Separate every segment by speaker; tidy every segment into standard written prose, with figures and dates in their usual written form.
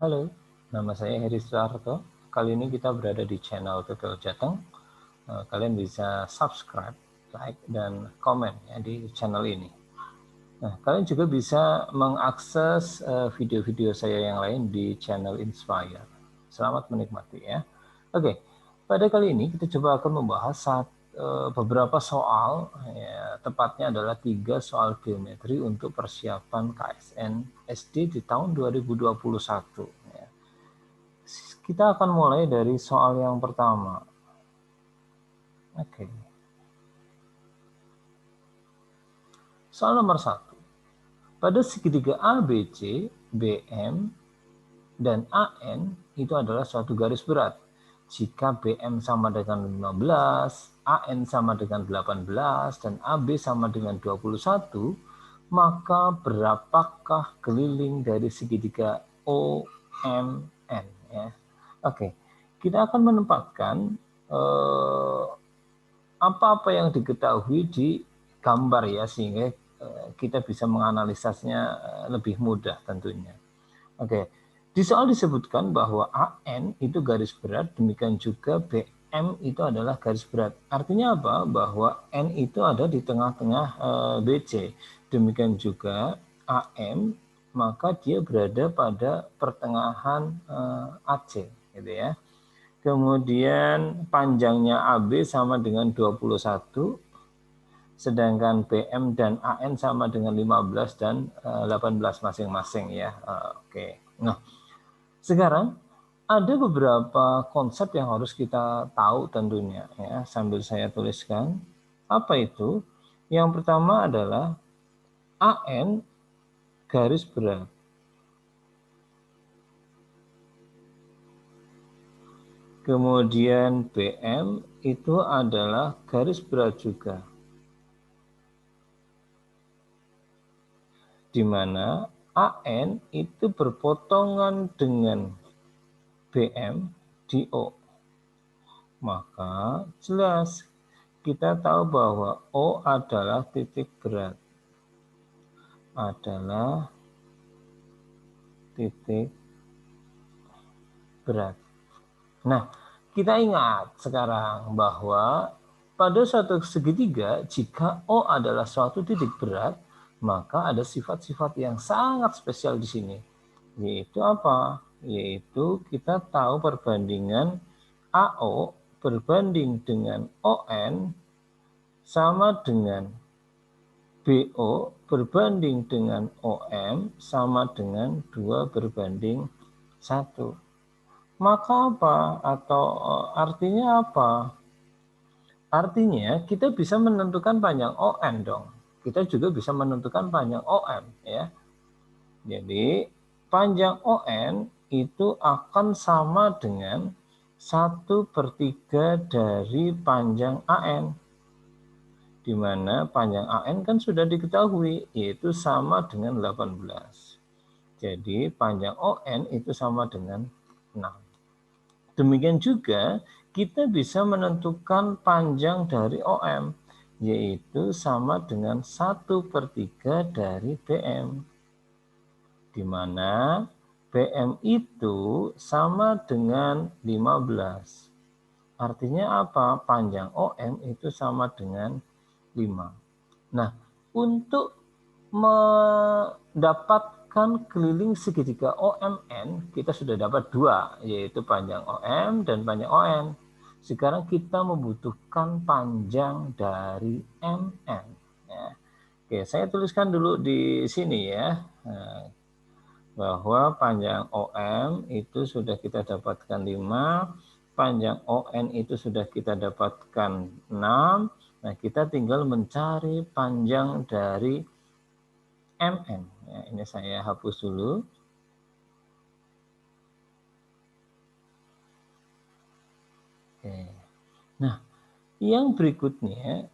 Speaker 1: Halo, nama saya Heri Suharto. Kali ini kita berada di channel Tutorial Jateng. Kalian bisa subscribe, like, dan komen ya di channel ini. Nah, kalian juga bisa mengakses video-video saya yang lain di channel Inspire. Selamat menikmati ya. Oke, pada kali ini kita coba akan membahas beberapa soal, ya, tepatnya adalah 3 soal geometri untuk persiapan KSN SD di tahun 2021. Ya. Kita akan mulai dari soal yang pertama. Oke. Soal nomor 1. Pada segitiga ABC, BM, dan AN itu adalah suatu garis berat. Jika BM sama dengan 15, AN sama dengan 18, dan AB sama dengan 21, maka berapakah keliling dari segitiga OMN? Ya. Oke, kita akan menempatkan apa-apa yang diketahui di gambar ya, sehingga kita bisa menganalisasnya lebih mudah tentunya. Oke, di soal disebutkan bahwa AN itu garis berat, demikian juga BM itu adalah garis berat. Artinya apa? Bahwa N itu ada di tengah-tengah BC. Demikian juga AM, maka dia berada pada pertengahan AC, gitu ya. Kemudian panjangnya AB sama dengan 21, sedangkan BM dan AN sama dengan 15 dan 18 masing-masing ya. Oke. Nah, sekarang ada beberapa konsep yang harus kita tahu tentunya ya, sambil saya tuliskan. Apa itu? Yang pertama adalah AN garis berat. Kemudian BM itu adalah garis berat juga. Di mana AN itu berpotongan dengan BM di O. Maka jelas kita tahu bahwa O adalah titik berat. Adalah titik berat. Nah, kita ingat sekarang bahwa pada suatu segitiga, jika O adalah suatu titik berat, maka ada sifat-sifat yang sangat spesial di sini. Yaitu apa? Yaitu kita tahu perbandingan AO berbanding dengan ON sama dengan BO berbanding dengan OM sama dengan 2 berbanding 1. Maka apa? Atau artinya apa? Artinya kita bisa menentukan panjang ON dong. Kita juga bisa menentukan panjang OM ya. Jadi panjang ON itu akan sama dengan 1/3 dari panjang AN. Di mana panjang AN kan sudah diketahui, yaitu sama dengan 18. Jadi panjang ON itu sama dengan 6. Demikian juga kita bisa menentukan panjang dari OM, yaitu sama dengan 1/3 dari BM. Di mana BM itu sama dengan 15. Artinya apa? Panjang OM itu sama dengan 5. Nah, untuk mendapatkan keliling segitiga OMN, kita sudah dapat 2, yaitu panjang OM dan panjang ON. Sekarang kita membutuhkan panjang dari MN. Ya. Oke, saya tuliskan dulu di sini ya, bahwa panjang OM itu sudah kita dapatkan 5, panjang ON itu sudah kita dapatkan 6. Nah, kita tinggal mencari panjang dari MN. Ya, ini saya hapus dulu. Oke. Nah, yang berikutnya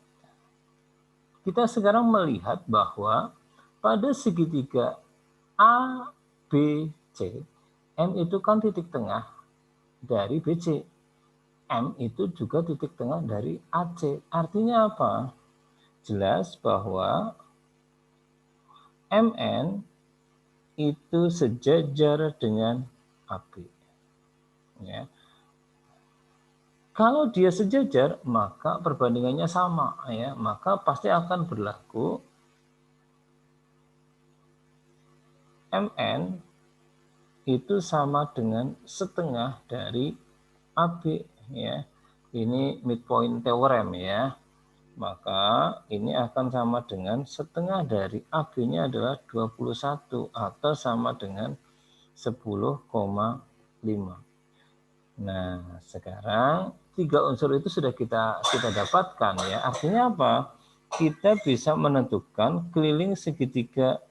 Speaker 1: kita sekarang melihat bahwa pada segitiga ABC, M itu kan titik tengah dari BC. M itu juga titik tengah dari AC. Artinya apa? Jelas bahwa MN itu sejajar dengan AB. Ya. Kalau dia sejajar, maka perbandingannya sama, ya, maka pasti akan berlaku MN itu sama dengan setengah dari AB, ya. Ini midpoint theorem, ya. Maka ini akan sama dengan setengah dari AB-nya adalah 21 atau sama dengan 10,5. Nah, sekarang 3 unsur itu sudah kita dapatkan, ya. Artinya apa? Kita bisa menentukan keliling segitiga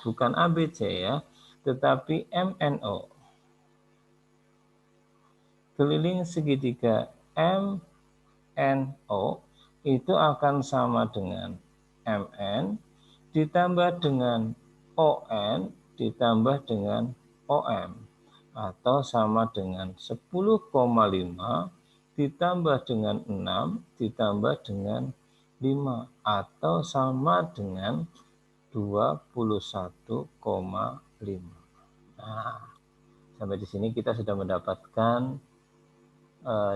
Speaker 1: bukan ABC, ya, tetapi MNO. Keliling segitiga MNO itu akan sama dengan MN ditambah dengan ON ditambah dengan OM, atau sama dengan 10,5 ditambah dengan 6 ditambah dengan 5, atau sama dengan 21,5. Nah, sampai di sini kita sudah mendapatkan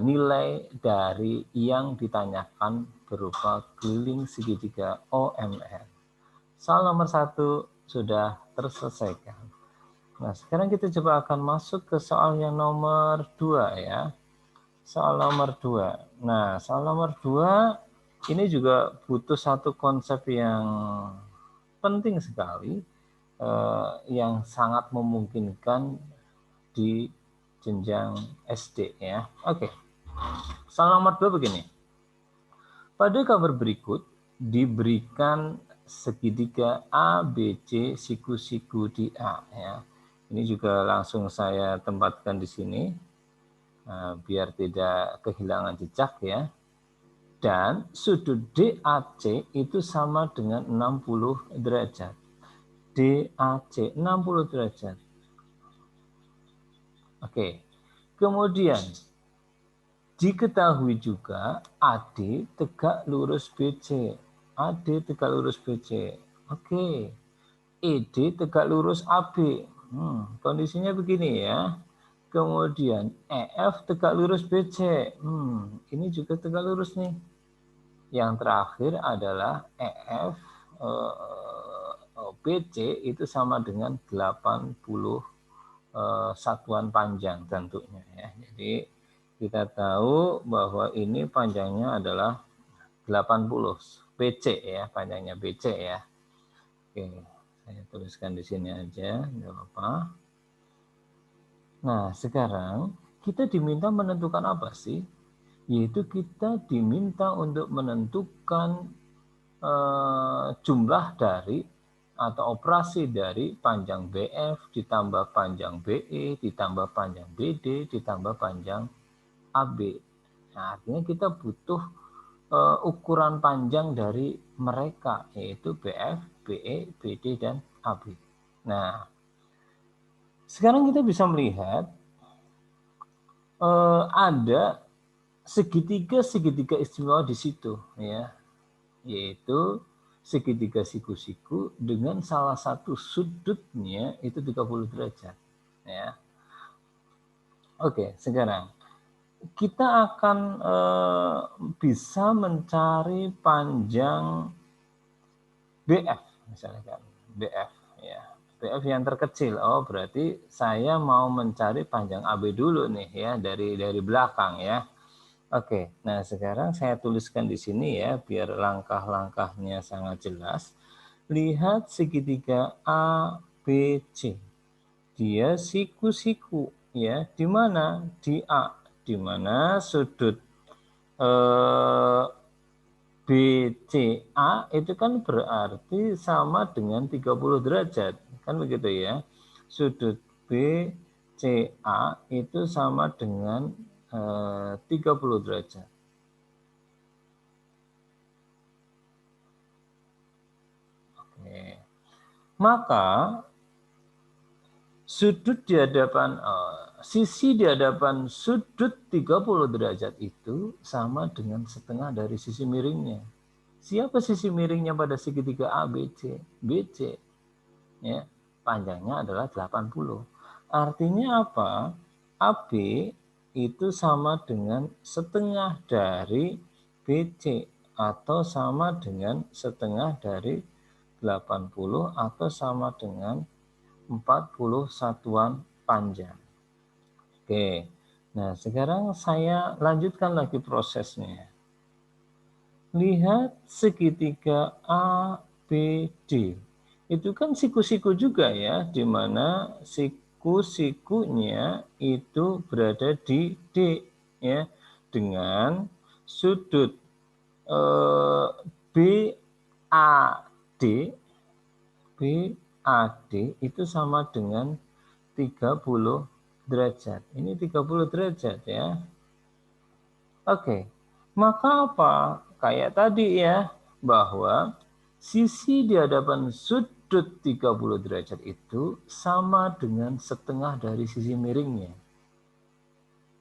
Speaker 1: nilai dari yang ditanyakan berupa keliling segitiga OMR. Soal nomor 1 sudah terselesaikan. Nah, sekarang kita coba akan masuk ke soal yang nomor 2, ya. Soal nomor 2. Nah, soal nomor 2 ini juga butuh satu konsep yang penting sekali, yang sangat memungkinkan di jenjang SD, ya. Oke. Soal nomor 2 begini. Pada gambar berikut diberikan segitiga ABC siku-siku di A, ya. Ini juga langsung saya tempatkan di sini, biar tidak kehilangan jejak, ya. Dan sudut DAC itu sama dengan 60 derajat. DAC 60 derajat. Oke. Kemudian diketahui juga AD tegak lurus BC. AD tegak lurus BC. Oke. ED tegak lurus AB. Kondisinya begini, ya. Kemudian EF tegak lurus BC. Ini juga tegak lurus nih. Yang terakhir adalah EF BC itu sama dengan 80 satuan panjang tentunya, ya. Jadi kita tahu bahwa ini panjangnya adalah 80 BC, ya, panjangnya BC, ya. Oke. Saya tuliskan di sini aja, nggak apa-apa. Nah, sekarang kita diminta menentukan apa sih? Yaitu kita diminta untuk menentukan jumlah dari atau operasi dari panjang BF ditambah panjang BE ditambah panjang BD ditambah panjang AB. Nah, artinya kita butuh ukuran panjang dari mereka, yaitu BF, BE, BD, dan AB. Nah, sekarang kita bisa melihat ada segitiga istimewa di situ, ya, yaitu segitiga siku-siku dengan salah satu sudutnya itu 30 derajat, ya. Oke, sekarang kita akan bisa mencari panjang BF, misalkan BF, ya. BF yang terkecil. Oh, berarti saya mau mencari panjang AB dulu nih, ya, dari belakang, ya. Oke, nah sekarang saya tuliskan di sini, ya, biar langkah-langkahnya sangat jelas. Lihat segitiga ABC. Dia siku-siku, ya. Di mana? Di A. Di mana sudut BCA itu kan berarti sama dengan 30 derajat. Kan begitu, ya. Sudut BCA itu sama dengan 30 derajat. Oke. Maka sudut di hadapan sisi di hadapan sudut 30 derajat itu sama dengan setengah dari sisi miringnya. Siapa sisi miringnya pada segitiga ABC? BC. Ya, panjangnya adalah 80. Artinya apa? AB itu sama dengan setengah dari BC atau sama dengan setengah dari 80 atau sama dengan 40 satuan panjang. Oke, nah sekarang saya lanjutkan lagi prosesnya. Lihat segitiga ABD. Itu kan siku-siku juga ya, di mana siku-sikunya itu berada di D ya, dengan sudut BAD itu sama dengan 30 derajat. Ini 30 derajat ya. Oke, maka apa? Kayak tadi ya, bahwa sisi di hadapan sudut 30 derajat itu sama dengan setengah dari sisi miringnya.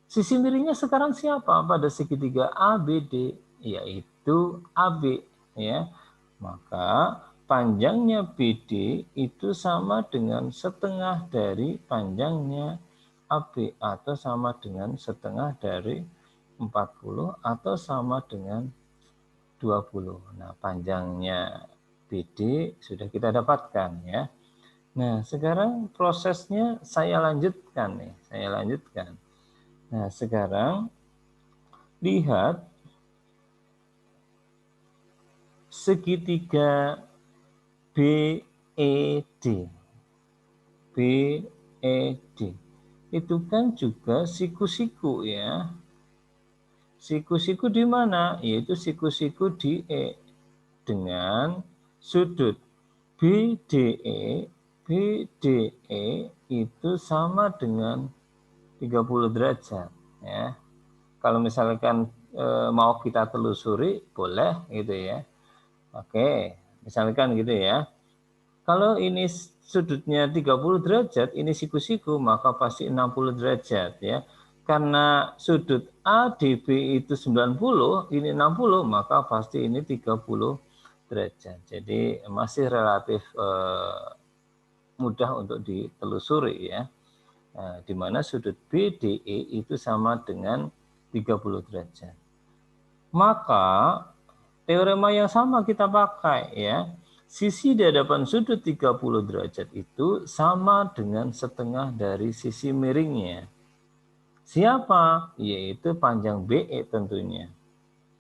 Speaker 1: Sisi miringnya sekarang siapa pada segitiga ABD? Yaitu AB ya. Maka panjangnya BD itu sama dengan setengah dari panjangnya AB atau sama dengan setengah dari 40 atau sama dengan 20. Nah, panjangnya BD sudah kita dapatkan ya. Nah, sekarang prosesnya saya lanjutkan nih, saya lanjutkan. Nah, sekarang lihat segitiga BED. BED. Itu kan juga siku-siku ya. Siku-siku di mana? Yaitu siku-siku di E dengan sudut BDE. BDE itu sama dengan 30 derajat ya. Kalau misalkan mau kita telusuri boleh gitu ya. Oke, misalkan gitu ya. Kalau ini sudutnya 30 derajat, ini siku-siku, maka pasti 60 derajat ya. Karena sudut ADB itu 90, ini 60, maka pasti ini 30 derajat. Jadi masih relatif mudah untuk ditelusuri ya. Nah, di mana sudut BDE itu sama dengan 30 derajat. Maka teorema yang sama kita pakai ya. Sisi di hadapan sudut 30 derajat itu sama dengan setengah dari sisi miringnya. Siapa? Yaitu panjang BE tentunya.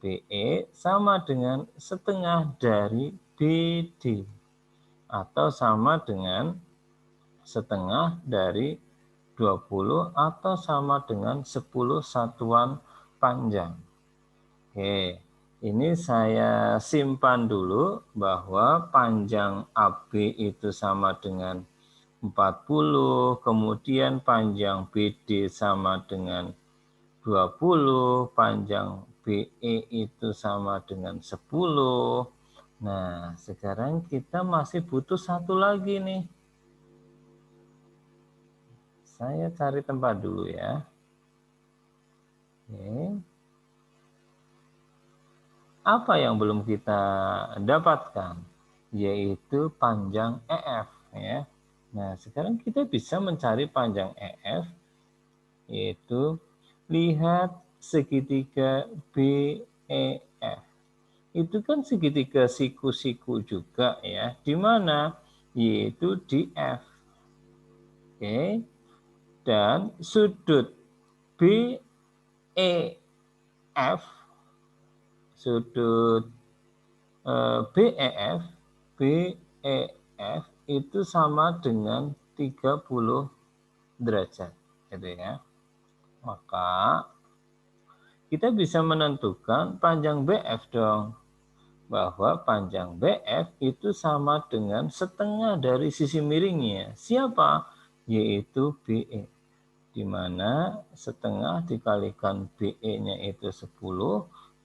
Speaker 1: BE sama dengan setengah dari BD atau sama dengan setengah dari 20 atau sama dengan 10 satuan panjang. Oke. Ini saya simpan dulu bahwa panjang AB itu sama dengan 40, kemudian panjang BD sama dengan 20, panjang BE itu sama dengan 10. Nah, sekarang kita masih butuh satu lagi nih. Saya cari tempat dulu ya. Oke. Apa yang belum kita dapatkan? Yaitu panjang EF ya. Nah, sekarang kita bisa mencari panjang EF, yaitu lihat segitiga BEF. Itu kan segitiga siku-siku juga ya. Di mana? Yaitu di F. Oke. Dan sudut BEF, sudut BEF itu sama dengan 30 derajat gitu ya. Maka kita bisa menentukan panjang BF dong, bahwa panjang BF itu sama dengan setengah dari sisi miringnya. Siapa? Yaitu BE, di mana setengah dikalikan BE-nya itu 10,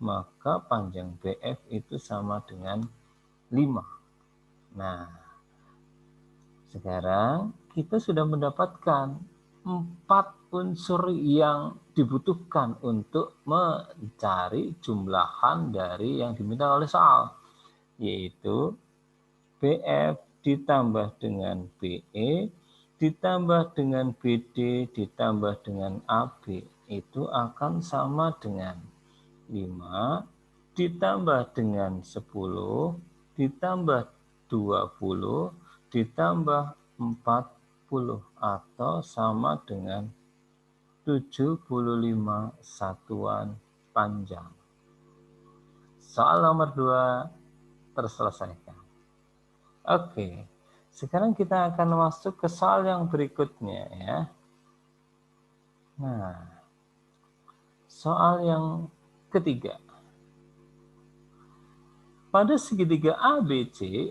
Speaker 1: maka panjang BF itu sama dengan 5. Nah, sekarang kita sudah mendapatkan 4 unsur yang dibutuhkan untuk mencari jumlahan dari yang diminta oleh soal, yaitu BF ditambah dengan BE ditambah dengan BD ditambah dengan AB itu akan sama dengan 5 ditambah dengan 10 ditambah 20 ditambah 40 atau sama dengan 75 satuan panjang. Soal nomor 2 terselesaikan. Oke, sekarang kita akan masuk ke soal yang berikutnya ya. Nah, soal yang ketiga. Pada segitiga ABC,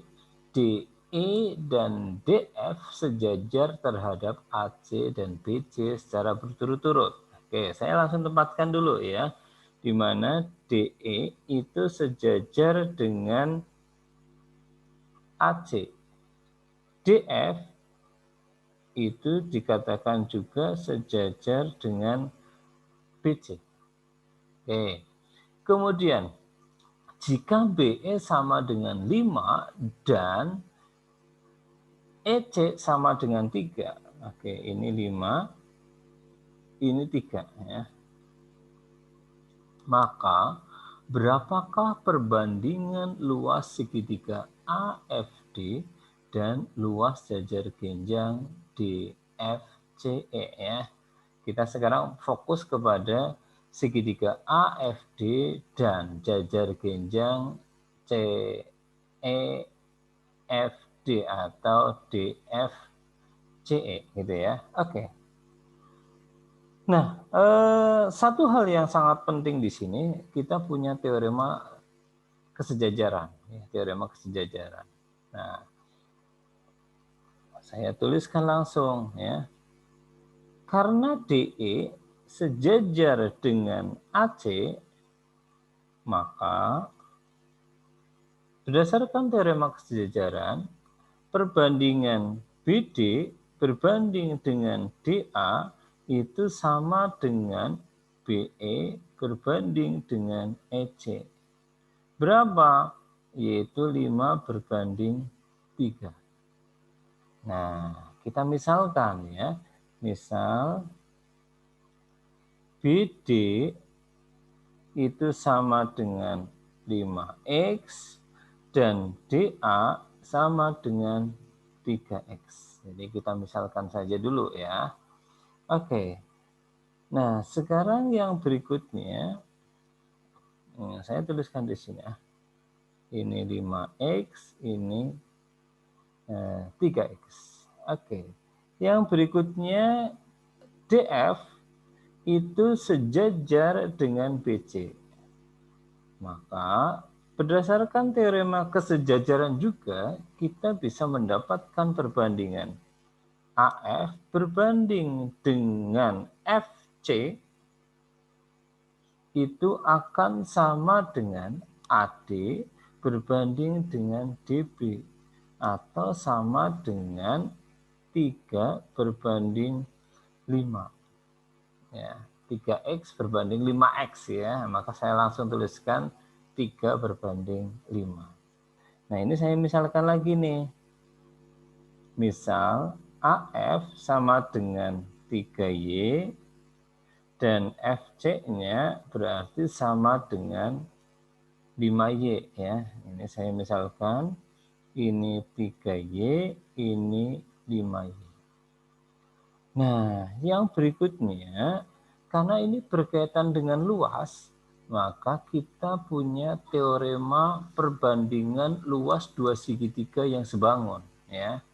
Speaker 1: DE dan DF sejajar terhadap AC dan BC secara berturut-turut. Oke, saya langsung tempatkan dulu ya. Di mana DE itu sejajar dengan AC. DF itu dikatakan juga sejajar dengan BC. Oke. Kemudian jika BE sama dengan 5 dan EC sama dengan 3. Oke, ini 5, ini 3 ya. Maka berapakah perbandingan luas segitiga AFD dan luas jajar genjang DFCE ya. Kita sekarang fokus kepada segitiga AFD dan jajar genjang CEFD atau DFCE gitu ya. Oke. Nah, satu hal yang sangat penting di sini kita punya teorema kesejajaran, ya, teorema kesejajaran. Nah, saya tuliskan langsung ya. Karena DE sejajar dengan AC, maka berdasarkan teorema kesejajaran, perbandingan BD berbanding dengan DA itu sama dengan BE berbanding dengan EC. Berapa? Yaitu 5 berbanding 3. Nah, kita misalkan ya. Misal BD itu sama dengan 5X dan DA sama dengan 3X. Jadi kita misalkan saja dulu ya. Oke. Nah, sekarang yang berikutnya saya tuliskan di sini ya. Ini 5X, ini 3X. Oke. Yang berikutnya DF itu sejajar dengan BC. Maka berdasarkan teorema kesejajaran juga kita bisa mendapatkan perbandingan AF berbanding dengan FC itu akan sama dengan AD berbanding dengan DB atau sama dengan 3 berbanding 5. Ya, 3X berbanding 5X ya. Maka saya langsung tuliskan 3 berbanding 5. Nah, ini saya misalkan lagi nih. Misal AF sama dengan 3Y dan FC-nya berarti sama dengan 5Y ya. Ini saya misalkan ini 3Y, ini 5Y. Nah, yang berikutnya karena ini berkaitan dengan luas, maka kita punya teorema perbandingan luas dua segitiga yang sebangun ya.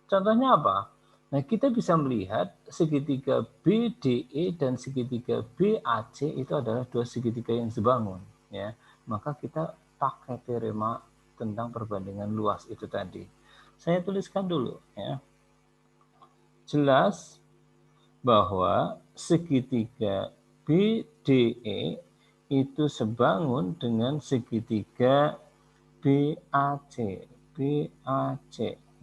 Speaker 1: Contohnya apa? Nah, kita bisa melihat segitiga BDE dan segitiga BAC itu adalah dua segitiga yang sebangun ya. Maka kita pakai teorema tentang perbandingan luas itu tadi. Saya tuliskan dulu ya. Jelas bahwa segitiga BDE itu sebangun dengan segitiga BAC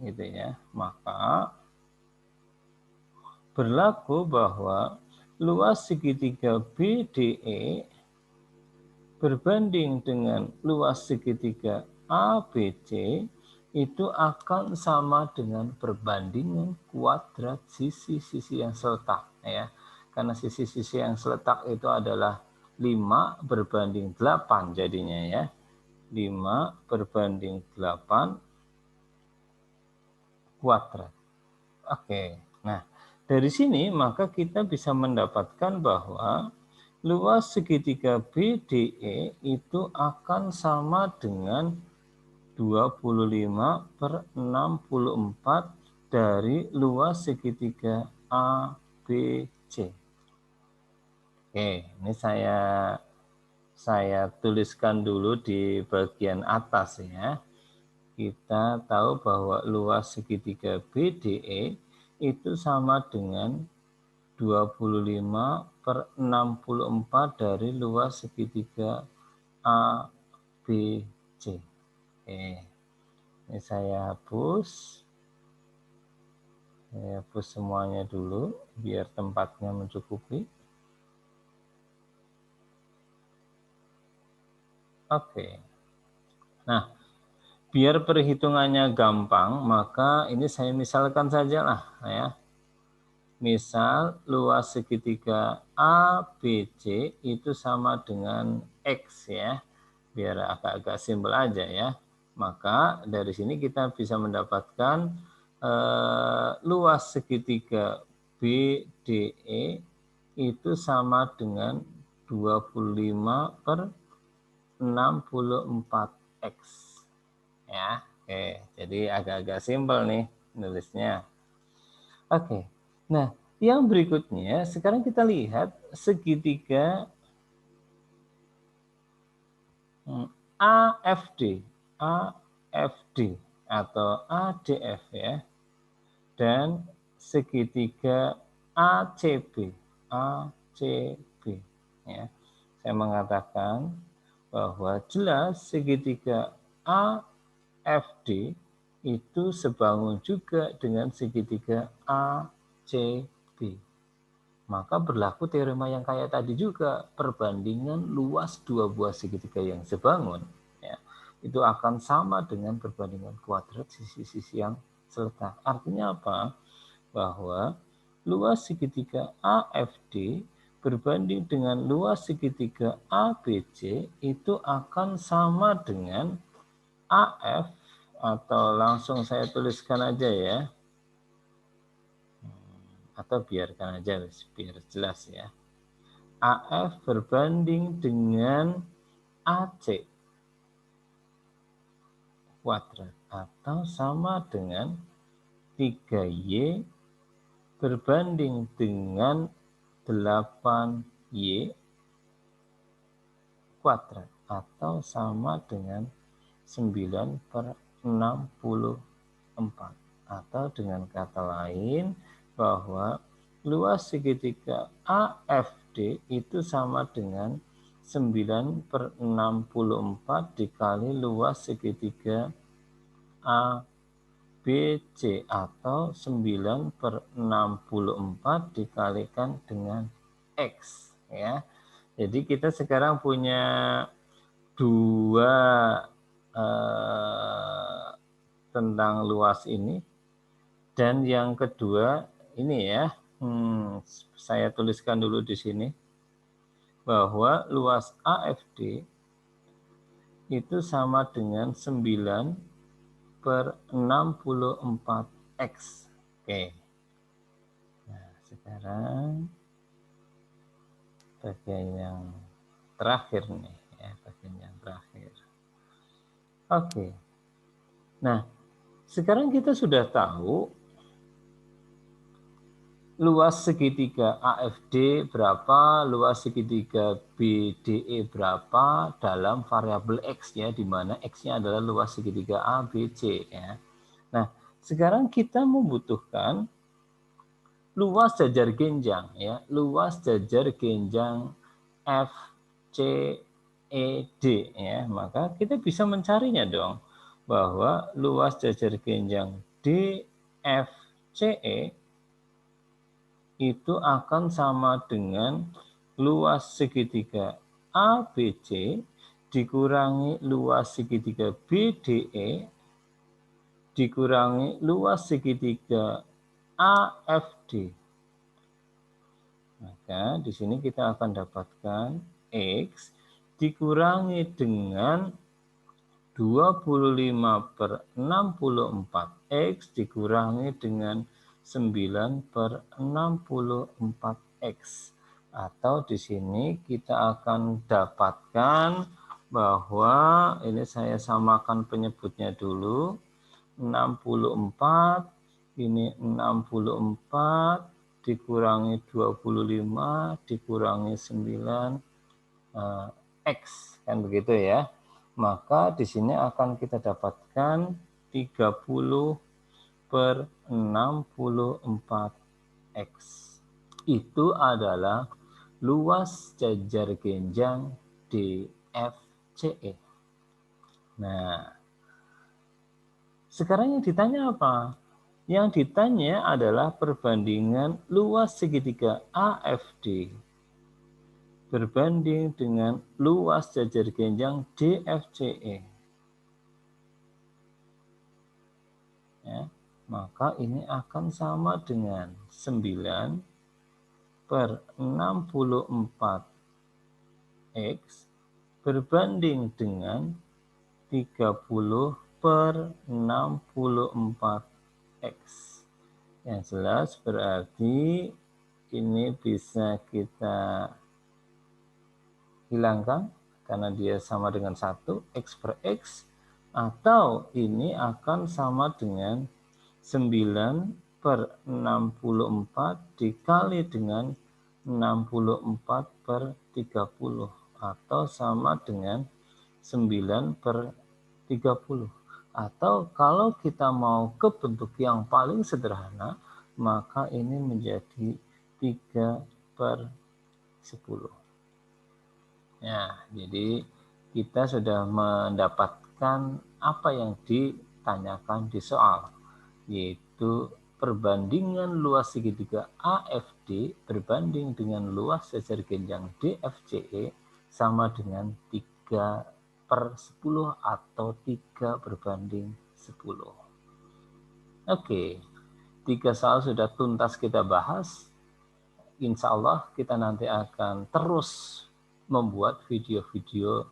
Speaker 1: gitu ya. Maka berlaku bahwa luas segitiga BDE berbanding dengan luas segitiga ABC itu akan sama dengan perbandingan kuadrat sisi-sisi yang seletak, ya. Karena sisi-sisi yang seletak itu adalah 5 berbanding 8 jadinya, ya. 5 berbanding 8 kuadrat. Oke. Nah, dari sini maka kita bisa mendapatkan bahwa luas segitiga BDE itu akan sama dengan 25/64 dari luas segitiga ABC. Oke, ini saya tuliskan dulu di bagian atas, ya. Kita tahu bahwa luas segitiga BDE itu sama dengan 25/64 dari luas segitiga ABC. Oke, ini saya hapus. Saya hapus semuanya dulu biar tempatnya mencukupi. Oke. Nah, biar perhitungannya gampang, maka ini saya misalkan saja lah, ya. Misal luas segitiga ABC itu sama dengan X, ya. Biar agak-agak simpel aja, ya. Maka dari sini kita bisa mendapatkan luas segitiga BDE itu sama dengan 25/64 X. Ya, oke. Jadi agak-agak simpel nih nulisnya. Oke. Nah, yang berikutnya sekarang kita lihat segitiga AFD, AFD atau ADF, ya. Dan segitiga ACB, ACB, ya. Saya mengatakan bahwa jelas segitiga AFD itu sebangun juga dengan segitiga ACB. Maka berlaku teorema yang kayak tadi juga, perbandingan luas dua buah segitiga yang sebangun, ya, itu akan sama dengan perbandingan kuadrat sisi-sisi yang seletak. Artinya apa? Bahwa luas segitiga AFD berbanding dengan luas segitiga ABC itu akan sama dengan AF, atau langsung saya tuliskan aja, ya. Atau biarkan aja biar jelas, ya. AF berbanding dengan AC kuadrat atau sama dengan 3Y berbanding dengan 8Y kuadrat atau sama dengan 9/64. Atau dengan kata lain bahwa luas segitiga AFD itu sama dengan 9/64 dikali luas segitiga ABC atau 9/64 dikalikan dengan X, ya. Jadi kita sekarang punya dua tentang luas ini, dan yang kedua ini, ya, saya tuliskan dulu di sini bahwa luas AFD itu sama dengan 9/64X. Oke. Nah, sekarang bagian yang terakhir nih, ya, bagian yang terakhir. Oke. Nah, sekarang kita sudah tahu luas segitiga AFD berapa, luas segitiga BDE berapa dalam variabel X, ya, di mana X-nya adalah luas segitiga ABC, ya. Nah, sekarang kita membutuhkan luas jajar genjang, ya, luas jajar genjang FCED, ya. Maka kita bisa mencarinya dong, bahwa luas jajar genjang DFCE itu akan sama dengan luas segitiga ABC dikurangi luas segitiga BDE dikurangi luas segitiga AFD. Maka di sini kita akan dapatkan X dikurangi dengan 25/64 X dikurangi dengan 9/64 X. Atau di sini kita akan dapatkan bahwa ini saya samakan penyebutnya dulu. 64 ini 64 dikurangi 25 dikurangi 9 X, kan begitu ya. Maka di sini akan kita dapatkan 30/64 X. Itu adalah luas jajar genjang DFCE. Nah, sekarang yang ditanya apa? Yang ditanya adalah perbandingan luas segitiga AFD berbanding dengan luas jajar genjang DFCE. Ya, maka ini akan sama dengan 9/64 X berbanding dengan 30/64 X. Yang jelas berarti ini bisa kita hilangkan karena dia sama dengan 1 X per X, atau ini akan sama dengan 9/64 dikali dengan 64/30 atau sama dengan 9/30. Atau kalau kita mau ke bentuk yang paling sederhana, maka ini menjadi 3/10. Ya, jadi kita sudah mendapatkan apa yang ditanyakan di soal, yaitu perbandingan luas segitiga AFD berbanding dengan luas jajar genjang DFCE sama dengan 3/10 atau 3/10. Oke, 3 soal sudah tuntas kita bahas. Insya Allah kita nanti akan terus membuat video-video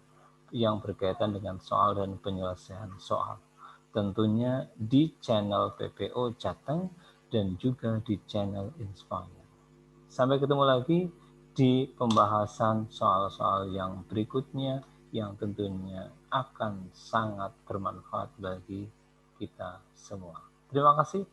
Speaker 1: yang berkaitan dengan soal dan penyelesaian soal. Tentunya di channel PPO Jateng dan juga di channel Inspire. Sampai ketemu lagi di pembahasan soal-soal yang berikutnya yang tentunya akan sangat bermanfaat bagi kita semua. Terima kasih.